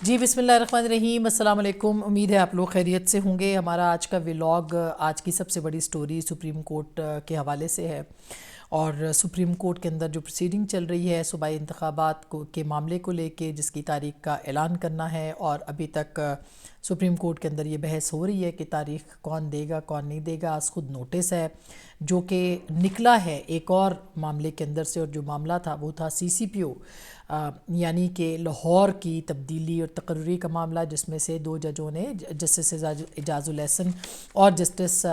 جی بسم اللہ الرحمن الرحیم، السلام علیکم۔ امید ہے آپ لوگ خیریت سے ہوں گے۔ ہمارا آج کا ولاگ آج کی سب سے بڑی سٹوری سپریم کورٹ کے حوالے سے ہے، اور سپریم کورٹ کے اندر جو پروسیڈنگ چل رہی ہے صوبائی انتخابات کے معاملے کو لے کے، جس کی تاریخ کا اعلان کرنا ہے، اور ابھی تک سپریم کورٹ کے اندر یہ بحث ہو رہی ہے کہ تاریخ کون دے گا کون نہیں دے گا۔ آج خود نوٹس ہے جو کہ نکلا ہے ایک اور معاملے کے اندر سے، اور جو معاملہ تھا وہ تھا CCPO، یعنی کہ لاہور کی تبدیلی اور تقرری کا معاملہ، جس میں سے دو ججوں نے، جسٹس اعجاز الاحسن اور جسٹس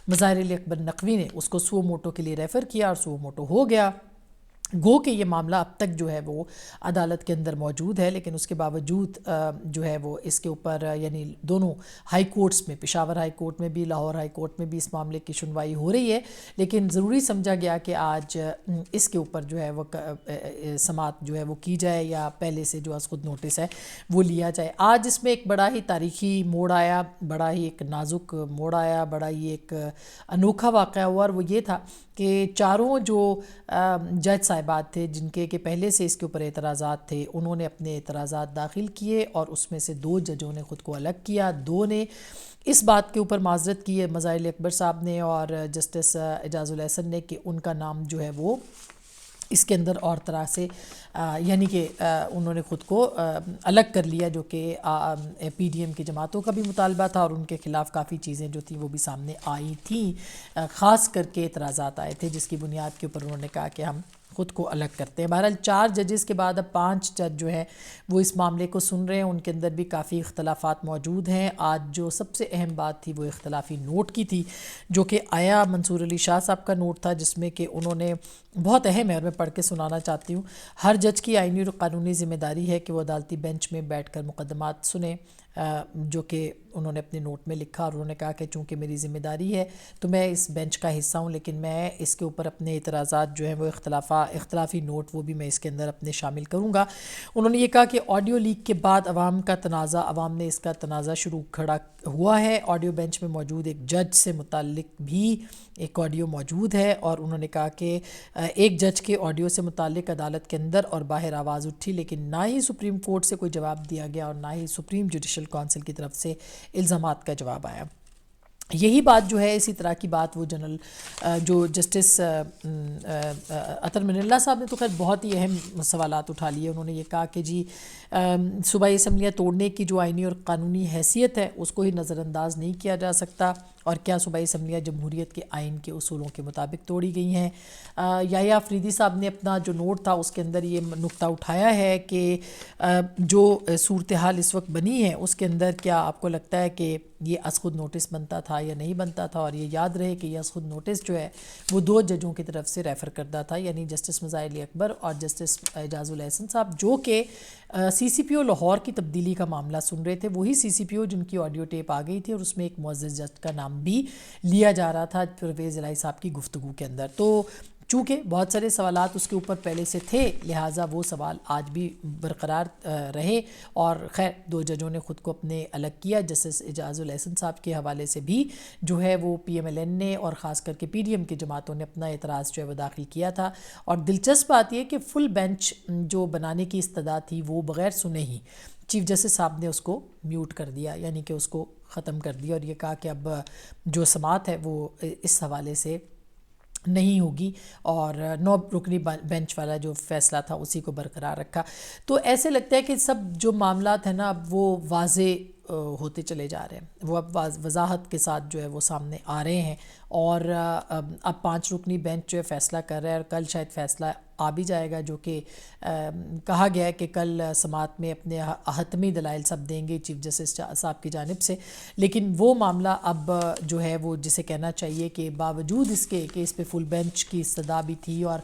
مظاہر علی اکبر نقوی نے اس کو سو موٹو کے لیے ریفر کیا، اور سو موٹو ہو گیا۔ گو کہ یہ معاملہ اب تک جو ہے وہ عدالت کے اندر موجود ہے، لیکن اس کے باوجود جو ہے وہ اس کے اوپر یعنی دونوں ہائی کورٹس میں، پشاور ہائی کورٹ میں بھی، لاہور ہائی کورٹ میں بھی اس معاملے کی سنوائی ہو رہی ہے، لیکن ضروری سمجھا گیا کہ آج اس کے اوپر جو ہے وہ سماعت جو ہے وہ کی جائے، یا پہلے سے جو از خود نوٹس ہے وہ لیا جائے۔ آج اس میں ایک بڑا ہی تاریخی موڑ آیا، بڑا ہی ایک نازک موڑ آیا، بڑا ہی ایک انوکھا واقعہ ہوا، اور وہ یہ تھا کہ چاروں جو جج صاحبات تھے جن کے کہ پہلے سے اس کے اوپر اعتراضات تھے، انہوں نے اپنے اعتراضات داخل کیے، اور اس میں سے دو ججوں نے خود کو الگ کیا۔ دو نے اس بات کے اوپر معذرت کی ہے، مظاہر علی اکبر صاحب نے اور جسٹس اعجاز الاحسن نے، کہ ان کا نام جو ہے وہ اس کے اندر اور طرح سے یعنی کہ انہوں نے خود کو الگ کر لیا، جو کہ PDM کی جماعتوں کا بھی مطالبہ تھا، اور ان کے خلاف کافی چیزیں جو تھیں وہ بھی سامنے آئی تھیں، خاص کر کے اعتراضات آئے تھے جس کی بنیاد کے اوپر انہوں نے کہا کہ ہم خود کو الگ کرتے ہیں۔ بہرحال 4 ججز کے بعد اب 5 جج جو ہیں وہ اس معاملے کو سن رہے ہیں، ان کے اندر بھی کافی اختلافات موجود ہیں۔ آج جو سب سے اہم بات تھی وہ اختلافی نوٹ کی تھی، جو کہ آیا منصور علی شاہ صاحب کا نوٹ تھا، جس میں کہ انہوں نے بہت اہم ہے، اور میں پڑھ کے سنانا چاہتی ہوں۔ ہر جج کی آئینی اور قانونی ذمہ داری ہے کہ وہ عدالتی بینچ میں بیٹھ کر مقدمات سنیں، جو کہ انہوں نے اپنے نوٹ میں لکھا، اور انہوں نے کہا کہ چونکہ میری ذمہ داری ہے تو میں اس بینچ کا حصہ ہوں، لیکن میں اس کے اوپر اپنے اعتراضات جو ہیں وہ اختلافی نوٹ وہ بھی میں اس کے اندر اپنے شامل کروں گا۔ انہوں نے یہ کہا کہ آڈیو لیک کے بعد عوام نے اس کا تنازع کھڑا ہوا ہے۔ آڈیو بینچ میں موجود ایک جج سے متعلق بھی ایک آڈیو موجود ہے، اور انہوں نے کہا کہ ایک جج کے آڈیو سے متعلق عدالت کے اندر اور باہر آواز اٹھی، لیکن نہ ہی سپریم کورٹ سے کوئی جواب دیا گیا، اور نہ ہی سپریم جوڈیشل کونسل کی طرف سے الزامات کا جواب آیا۔ یہی بات جو ہے، اسی طرح کی بات وہ جنرل جو جسٹس عطر من اللہ صاحب نے تو خیر بہت ہی اہم سوالات اٹھا لیے۔ انہوں نے یہ کہا کہ جی صوبائی اسمبلیاں توڑنے کی جو آئینی اور قانونی حیثیت ہے اس کو ہی نظر انداز نہیں کیا جا سکتا، اور کیا صوبائی اسمبلیاں جمہوریت کے آئین کے اصولوں کے مطابق توڑی گئی ہیں۔ یحییٰ آفریدی صاحب نے اپنا جو نوٹ تھا اس کے اندر یہ نقطہ اٹھایا ہے کہ جو صورتحال اس وقت بنی ہے اس کے اندر کیا آپ کو لگتا ہے کہ یہ از خود نوٹس بنتا تھا یا نہیں بنتا تھا، اور یہ یاد رہے کہ یہ از خود نوٹس جو ہے وہ 2 ججوں کی طرف سے ریفر کردہ تھا، یعنی جسٹس مظاہر علی اکبر اور جسٹس اعجاز الاحسن صاحب، جو کہ CCPO لاہور کی تبدیلی کا معاملہ سن رہے تھے، وہی CCPO جن کی آڈیو ٹیپ آ گئی تھی، اور اس میں ایک معزز جج کا نام بھی لیا جا رہا تھا پرویز الہی صاحب کی گفتگو کے اندر۔ تو چونکہ بہت سارے سوالات اس کے اوپر پہلے سے تھے، لہٰذا وہ سوال آج بھی برقرار رہے، اور خیر 2 ججوں نے خود کو اپنے الگ کیا۔ جسٹس اعجاز الاحسن صاحب کے حوالے سے بھی جو ہے وہ PMLN نے اور خاص کر کے PDM کی جماعتوں نے اپنا اعتراض جو ہے وہ داخل کیا تھا، اور دلچسپ بات یہ کہ فل بینچ جو بنانے کی استدعا تھی وہ بغیر سنے ہی چیف جسٹس صاحب نے اس کو میوٹ کر دیا، یعنی کہ اس کو ختم کر دیا، اور یہ کہا کہ اب جو سماعت ہے وہ اس حوالے سے نہیں ہوگی، اور 9 رکنی بینچ والا جو فیصلہ تھا اسی کو برقرار رکھا۔ تو ایسے لگتا ہے کہ سب جو معاملات ہیں نا اب وہ واضح ہوتے چلے جا رہے ہیں، وہ اب وضاحت کے ساتھ جو ہے وہ سامنے آ رہے ہیں، اور اب 5 رکنی بینچ جو ہے فیصلہ کر رہا ہے، اور کل شاید فیصلہ آ بھی جائے گا، جو کہ کہا گیا ہے کہ کل سماعت میں اپنے حتمی دلائل سب دیں گے چیف جسٹس صاحب کی جانب سے، لیکن وہ معاملہ اب جو ہے وہ جسے کہنا چاہیے کہ باوجود اس کے کہ اس پہ فل بینچ کی استدعا بھی تھی، اور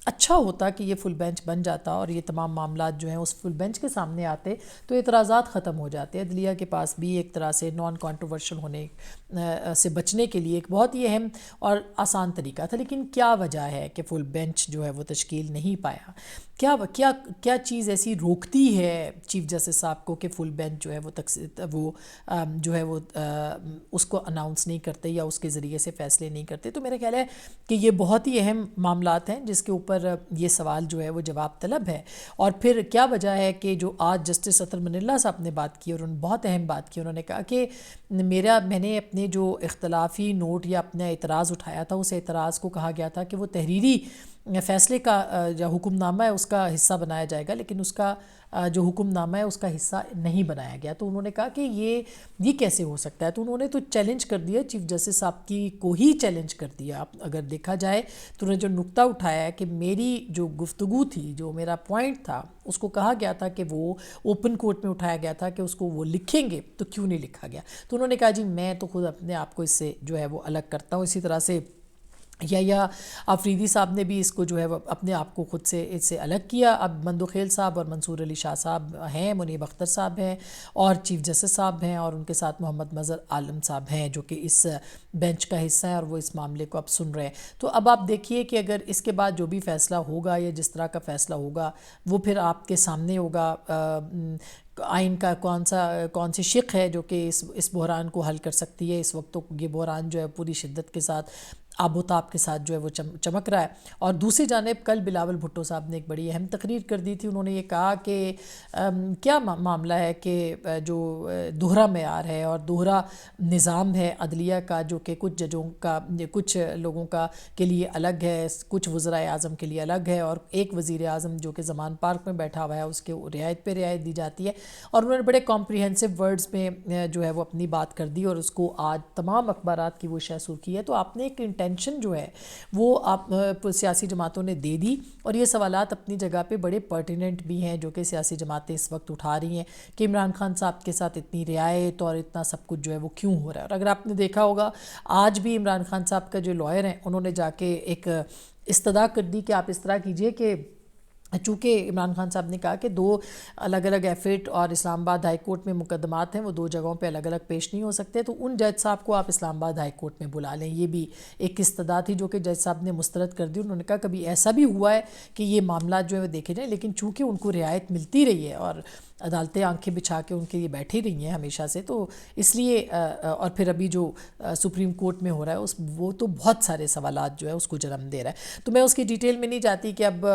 اچھا ہوتا کہ یہ فل بینچ بن جاتا اور یہ تمام معاملات جو ہیں اس فل بینچ کے سامنے آتے تو اعتراضات ختم ہو جاتے۔ عدلیہ کے پاس بھی ایک طرح سے نان کانٹروورشل ہونے سے بچنے کے لیے ایک بہت ہی اہم اور آسان طریقہ تھا، لیکن کیا وجہ ہے کہ فل بینچ جو ہے وہ تشکیل نہیں پایا؟ کیا چیز ایسی روکتی ہے چیف جسٹس صاحب کو کہ فل بینچ جو ہے وہ جو ہے وہ اس کو اناؤنس نہیں کرتے یا اس کے ذریعے سے فیصلے نہیں کرتے؟ تو میرا خیال ہے کہ یہ بہت ہی اہم معاملات ہیں جس کے اوپر اوپر یہ سوال جو ہے وہ جواب طلب ہے. اور پھر کیا وجہ ہے کہ جو آج جسٹس اطہر منلہ صاحب نے بات کی اور انہوں نے بہت اہم بات کی. انہوں نے کہا کہ میں نے اپنے جو اختلافی نوٹ یا اپنا اعتراض اٹھایا تھا اس اعتراض کو کہا گیا تھا کہ وہ تحریری فیصلے کا جو حکم نامہ ہے اس کا حصہ بنایا جائے گا، لیکن اس کا جو حکم نامہ ہے اس کا حصہ نہیں بنایا گیا. تو انہوں نے کہا کہ یہ کیسے ہو سکتا ہے. تو انہوں نے تو چیلنج کر دیا، چیف جسٹس صاحب کی کو ہی چیلنج کر دیا. اگر دیکھا جائے تو انہوں نے جو نقطہ اٹھایا ہے کہ میری جو گفتگو تھی، جو میرا پوائنٹ تھا، اس کو کہا گیا تھا کہ وہ اوپن کورٹ میں اٹھایا گیا تھا کہ اس کو وہ لکھیں گے، تو کیوں نہیں لکھا گیا. تو انہوں نے کہا جی میں تو خود اپنے آپ کو اس سے جو ہے وہ الگ کرتا ہوں. اسی طرح سے یا آفریدی صاحب نے بھی اس کو جو ہے وہ اپنے آپ کو خود سے اس سے الگ کیا. اب مندوخیل صاحب اور منصور علی شاہ صاحب ہیں، منیب اختر صاحب ہیں اور چیف جسٹس صاحب ہیں، اور ان کے ساتھ محمد مظہر عالم صاحب ہیں جو کہ اس بینچ کا حصہ ہیں اور وہ اس معاملے کو اب سن رہے ہیں. تو اب آپ دیکھیے کہ اگر اس کے بعد جو بھی فیصلہ ہوگا یا جس طرح کا فیصلہ ہوگا وہ پھر آپ کے سامنے ہوگا. آئین کا کون سی شق ہے جو کہ اس بحران کو حل کر سکتی ہے. اس وقت تو یہ بحران جو ہے پوری شدت کے ساتھ آب و تاب کے ساتھ جو ہے وہ چمک رہا ہے. اور دوسری جانب کل بلاول بھٹو صاحب نے ایک بڑی اہم تقریر کر دی تھی. انہوں نے یہ کہا کہ کیا معاملہ ہے کہ جو دوہرا معیار ہے اور دوہرا نظام ہے عدلیہ کا، جو کہ کچھ ججوں کا، کچھ لوگوں کا کے لیے الگ ہے، کچھ وزرائے اعظم کے لیے الگ ہے، اور ایک وزیر اعظم جو کہ زمان پارک میں بیٹھا ہوا ہے اس کے رعایت پہ رعایت دی جاتی ہے. اور انہوں نے بڑے کمپریہنسو ورڈز میں جو ہے وہ اپنی بات کر دی اور اس کو آج تمام اخبارات کی وہ شہ سرخی ہے. تو آپ نے ایک انٹینشن جو ہے وہ آپ سیاسی جماعتوں نے دے دی، اور یہ سوالات اپنی جگہ پہ بڑے پرٹیننٹ بھی ہیں جو کہ سیاسی جماعتیں اس وقت اٹھا رہی ہیں کہ عمران خان صاحب کے ساتھ اتنی رعایت اور اتنا سب کچھ جو ہے وہ کیوں ہو رہا ہے. اور اگر آپ نے دیکھا ہوگا آج بھی عمران خان صاحب کا جو لائر ہیں انہوں نے جا کے ایک استدعا کر دی کہ آپ اس طرح کیجئے کہ چونکہ عمران خان صاحب نے کہا کہ دو الگ الگ ایفٹ اور اسلام آباد ہائی کورٹ میں مقدمات ہیں، وہ دو جگہوں پہ الگ الگ پیش نہیں ہو سکتے، تو ان جج صاحب کو آپ اسلام آباد ہائی کورٹ میں بلا لیں. یہ بھی ایک استدعا تھی جو کہ جج صاحب نے مسترد کر دی. انہوں نے کہا کبھی ایسا بھی ہوا ہے کہ یہ معاملات جو ہے وہ دیکھے جائیں، لیکن چونکہ ان کو رعایت ملتی رہی ہے اور عدالتیں آنکھیں بچھا کے ان کے لیے بیٹھی رہی ہیں ہمیشہ سے، تو اس لیے اور پھر ابھی جو سپریم کورٹ میں ہو رہا ہے وہ تو بہت سارے سوالات جو ہے اس کو جنم دے رہا ہے. تو میں اس کی ڈیٹیل میں نہیں جاتی کہ اب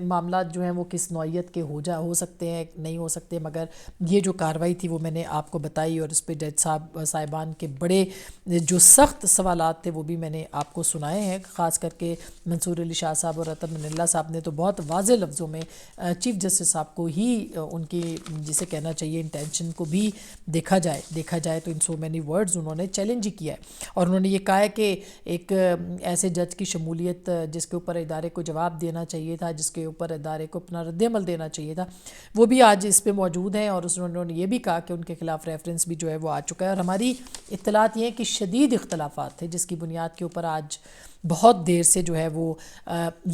معاملات جو ہیں وہ کس نوعیت کے ہو سکتے ہیں نہیں ہو سکتے، مگر یہ جو کارروائی تھی وہ میں نے آپ کو بتائی، اور اس پہ جج صاحبان کے بڑے جو سخت سوالات تھے وہ بھی میں نے آپ کو سنائے ہیں. خاص کر کے منصور علی شاہ صاحب اور اطہر منلہ صاحب نے تو بہت واضح لفظوں میں چیف جسٹس صاحب کو ہی ان کی جسے کہنا چاہیے انٹینشن کو بھی دیکھا جائے تو ان سو مینی ورڈز انہوں نے چیلنج ہی کیا ہے. اور انہوں نے یہ کہا ہے کہ ایک ایسے جج کی شمولیت جس کے اوپر ادارے کو جواب دینا چاہیے تھا، جس کے اوپر ادارے کو اپنا رد عمل دینا چاہیے تھا، وہ بھی آج اس پہ موجود ہیں. اور انہوں نے یہ بھی کہا کہ ان کے خلاف ریفرنس بھی جو ہے وہ آ چکا ہے. اور ہماری اطلاعات یہ ہیں کہ شدید اختلافات تھے جس کی بنیاد کے اوپر آج بہت دیر سے جو ہے وہ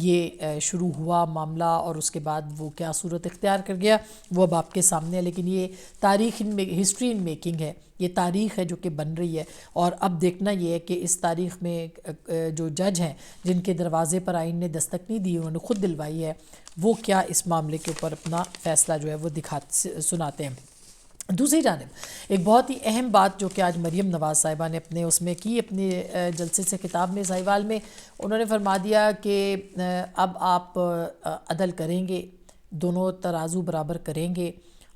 یہ شروع ہوا معاملہ، اور اس کے بعد وہ کیا صورت اختیار کر گیا وہ اب آپ کے سامنے ہے. لیکن یہ تاریخ ہسٹری ان میکنگ ہے، یہ تاریخ ہے جو کہ بن رہی ہے. اور اب دیکھنا یہ ہے کہ اس تاریخ میں جو جج ہیں جن کے دروازے پر آئین نے دستک نہیں دی، انہوں نے خود دلوائی ہے، وہ کیا اس معاملے کے اوپر اپنا فیصلہ جو ہے وہ سناتے ہیں. دوسری جانب ایک بہت ہی اہم بات جو کہ آج مریم نواز صاحبہ نے اپنے اس میں کی، اپنے جلسے سے خطاب میں ساہیوال میں، انہوں نے فرما دیا کہ اب آپ عدل کریں گے، دونوں ترازو برابر کریں گے،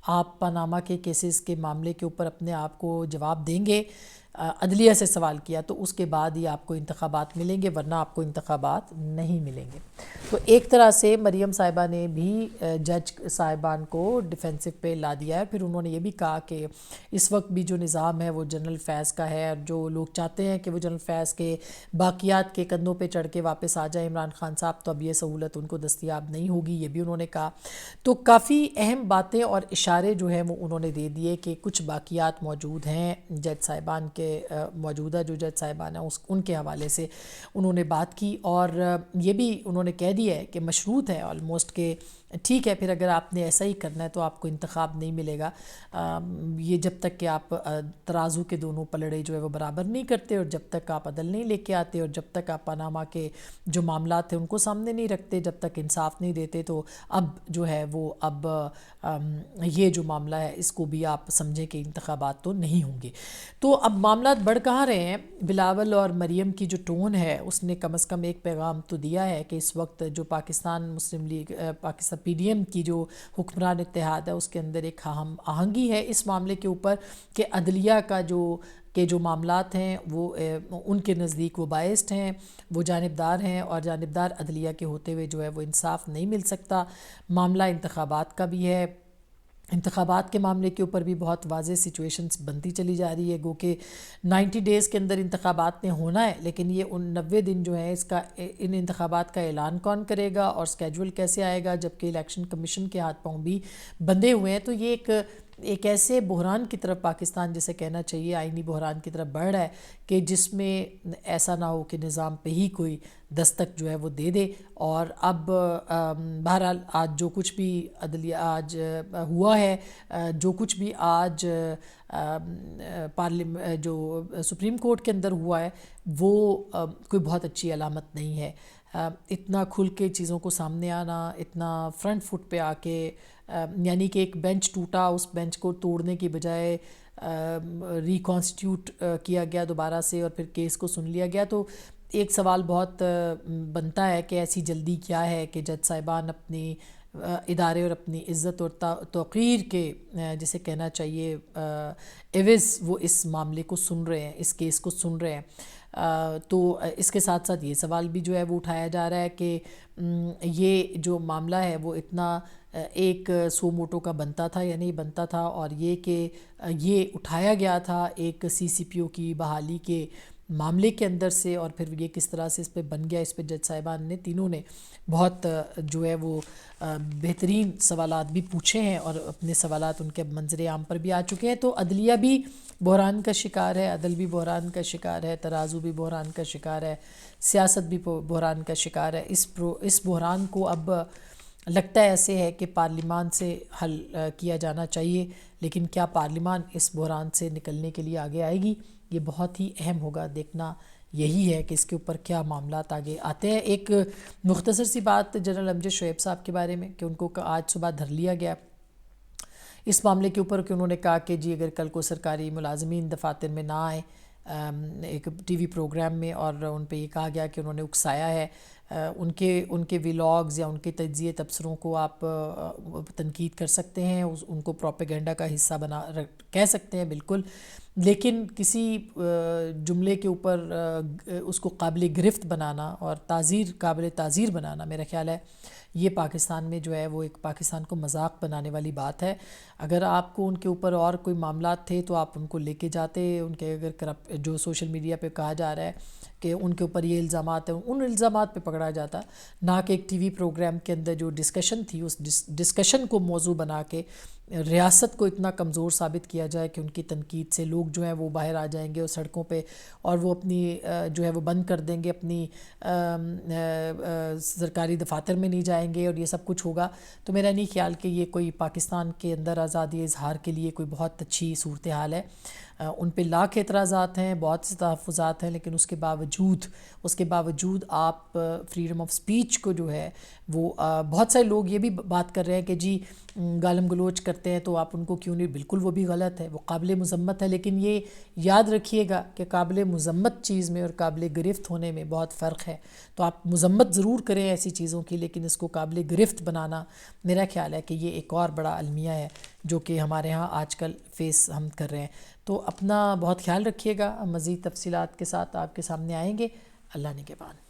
آپ پاناما کے کیسز کے معاملے کے اوپر اپنے آپ کو جواب دیں گے. عدلیہ سے سوال کیا تو اس کے بعد ہی آپ کو انتخابات ملیں گے، ورنہ آپ کو انتخابات نہیں ملیں گے. تو ایک طرح سے مریم صاحبہ نے بھی جج صاحبان کو ڈیفینسو پہ لا دیا ہے. پھر انہوں نے یہ بھی کہا کہ اس وقت بھی جو نظام ہے وہ جنرل فیض کا ہے، اور جو لوگ چاہتے ہیں کہ وہ جنرل فیض کے باقیات کے کندھوں پہ چڑھ کے واپس آ جائیں عمران خان صاحب، تو اب یہ سہولت ان کو دستیاب نہیں ہوگی، یہ بھی انہوں نے کہا. تو کافی اہم باتیں اور اشارے جو ہیں وہ انہوں نے دے دیے کہ کچھ باقیات موجود ہیں جج صاحبان کے، موجودہ جو جج صاحبان ہیں ان کے حوالے سے انہوں نے بات کی. اور یہ بھی انہوں نے کہہ دیا ہے کہ مشروط ہے آلموسٹ کہ ٹھیک ہے، پھر اگر آپ نے ایسا ہی کرنا ہے تو آپ کو انتخاب نہیں ملے گا، یہ جب تک کہ آپ ترازو کے دونوں پلڑے جو ہے وہ برابر نہیں کرتے، اور جب تک آپ عدل نہیں لے کے آتے، اور جب تک آپ پاناما کے جو معاملات ہیں ان کو سامنے نہیں رکھتے، جب تک انصاف نہیں دیتے، تو اب جو ہے وہ اب یہ جو معاملہ ہے اس کو بھی آپ سمجھیں کہ انتخابات تو نہیں ہوں گے۔ تو اب معاملات بڑھ کہاں رہے ہیں؟ بلاول اور مریم کی جو ٹون ہے اس نے کم از کم ایک پیغام تو دیا ہے کہ اس وقت جو Pakistan Muslim League Pakistan P D M کی جو حکمران اتحاد ہے اس کے اندر ایک ہم آہنگی ہے اس معاملے کے اوپر کہ عدلیہ کا جو معاملات ہیں وہ ان کے نزدیک وہ بائسڈ ہیں، وہ جانبدار ہیں، اور جانبدار عدلیہ کے ہوتے ہوئے جو ہے وہ انصاف نہیں مل سکتا۔ معاملہ انتخابات کا بھی ہے، انتخابات کے معاملے کے اوپر بھی بہت واضح سچویشنز بنتی چلی جا رہی ہے، گو کہ 90 ڈیز کے اندر انتخابات نے ہونا ہے، لیکن یہ 90 دن جو ہیں ان انتخابات کا اعلان کون کرے گا اور سکیجول کیسے آئے گا، جبکہ الیکشن کمیشن کے ہاتھ پاؤں بھی بندھے ہوئے ہیں۔ تو یہ ایک ایسے بحران کی طرف پاکستان جسے کہنا چاہیے آئینی بحران کی طرف بڑھ رہا ہے کہ جس میں ایسا نہ ہو کہ نظام پہ ہی کوئی دستک جو ہے وہ دے دے۔ اور اب بہرحال آج جو کچھ بھی عدلیہ آج ہوا ہے، جو کچھ بھی آج جو سپریم کورٹ کے اندر ہوا ہے وہ کوئی بہت اچھی علامت نہیں ہے۔ اتنا کھل کے چیزوں کو سامنے آنا، اتنا فرنٹ فٹ پہ آ کے، یعنی کہ ایک بینچ ٹوٹا، اس بینچ کو توڑنے کی بجائے ریکانسٹیٹیوٹ کیا گیا دوبارہ سے اور پھر کیس کو سن لیا گیا، تو ایک سوال بہت بنتا ہے کہ ایسی جلدی کیا ہے کہ جج صاحبان اپنی ادارے اور اپنی عزت اور توقیر کے جسے کہنا چاہیے عوض وہ اس معاملے کو سن رہے ہیں، اس کیس کو سن رہے ہیں۔ تو اس کے ساتھ ساتھ یہ سوال بھی جو ہے وہ اٹھایا جا رہا ہے کہ یہ جو معاملہ ہے وہ اتنا ایک سو موٹو کا بنتا تھا یا نہیں بنتا تھا، اور یہ کہ یہ اٹھایا گیا تھا ایک سی سی پی او کی بحالی کے معاملے کے اندر سے، اور پھر یہ کس طرح سے اس پہ بن گیا، اس پہ جج صاحبان نے تینوں نے بہت جو ہے وہ بہترین سوالات بھی پوچھے ہیں، اور اپنے سوالات ان کے منظر عام پر بھی آ چکے ہیں۔ تو عدلیہ بھی بحران کا شکار ہے، عدل بھی بحران کا شکار ہے، ترازو بھی بحران کا شکار ہے، سیاست بھی بحران کا شکار ہے۔ اس بحران کو اب لگتا ہے ایسے ہے کہ پارلیمان سے حل کیا جانا چاہیے، لیکن کیا پارلیمان اس بحران سے نکلنے کے لیے آگے آئے گی؟ یہ بہت ہی اہم ہوگا، دیکھنا یہی ہے کہ اس کے اوپر کیا معاملات آگے آتے ہیں۔ ایک مختصر سی بات جنرل امجد شعیب صاحب کے بارے میں کہ ان کو آج صبح دھر لیا گیا اس معاملے کے اوپر، کہ انہوں نے کہا کہ جی اگر کل کو سرکاری ملازمین دفاتر میں نہ آئیں ایک ٹی وی پروگرام میں، اور ان پہ یہ کہا گیا کہ انہوں نے اکسایا ہے، ان کے ویلاگز یا ان کے تجزیے تبصروں کو آپ تنقید کر سکتے ہیں، ان کو پروپیگنڈا کا حصہ کہہ سکتے ہیں بالکل، لیکن کسی جملے کے اوپر اس کو قابل گرفت بنانا اور قابل تعزیر بنانا، میرا خیال ہے یہ پاکستان میں جو ہے وہ ایک پاکستان کو مذاق بنانے والی بات ہے۔ اگر آپ کو ان کے اوپر اور کوئی معاملات تھے تو آپ ان کو لے کے جاتے، ان کے اگر جو سوشل میڈیا پہ کہا جا رہا ہے کہ ان کے اوپر یہ الزامات ہیں، ان الزامات پہ پکڑا جاتا، نہ کہ ایک ٹی وی پروگرام کے اندر جو ڈسکشن تھی اس ڈسکشن کو موضوع بنا کے ریاست کو اتنا کمزور ثابت کیا جائے کہ ان کی تنقید سے لوگ جو ہیں وہ باہر آ جائیں گے اور سڑکوں پہ، اور وہ اپنی جو ہے وہ بند کر دیں گے، اپنی سرکاری دفاتر میں نہیں جائیں گے، اور یہ سب کچھ ہوگا۔ تو میرا نہیں خیال کہ یہ کوئی پاکستان کے اندر آزادی اظہار کے لیے کوئی بہت اچھی صورتحال ہے۔ ان پہ لاکھ اعتراضات ہیں، بہت سے تحفظات ہیں، لیکن اس کے باوجود آپ فریڈم آف سپیچ کو جو ہے وہ بہت سارے لوگ یہ بھی بات کر رہے ہیں کہ جی گالم گلوچ کرتے ہیں تو آپ ان کو کیوں نہیں، بالکل وہ بھی غلط ہے، وہ قابل مذمت ہے، لیکن یہ یاد رکھیے گا کہ قابل مذمت چیز میں اور قابل گرفت ہونے میں بہت فرق ہے۔ تو آپ مذمت ضرور کریں ایسی چیزوں کی، لیکن اس کو قابل گرفت بنانا میرا خیال ہے کہ یہ ایک اور بڑا المیہ ہے جو کہ ہمارے ہاں آج کل فیس ہم کر رہے ہیں۔ تو اپنا بہت خیال رکھیے گا، مزید تفصیلات کے ساتھ آپ کے سامنے آئیں گے۔ اللہ نگہبان۔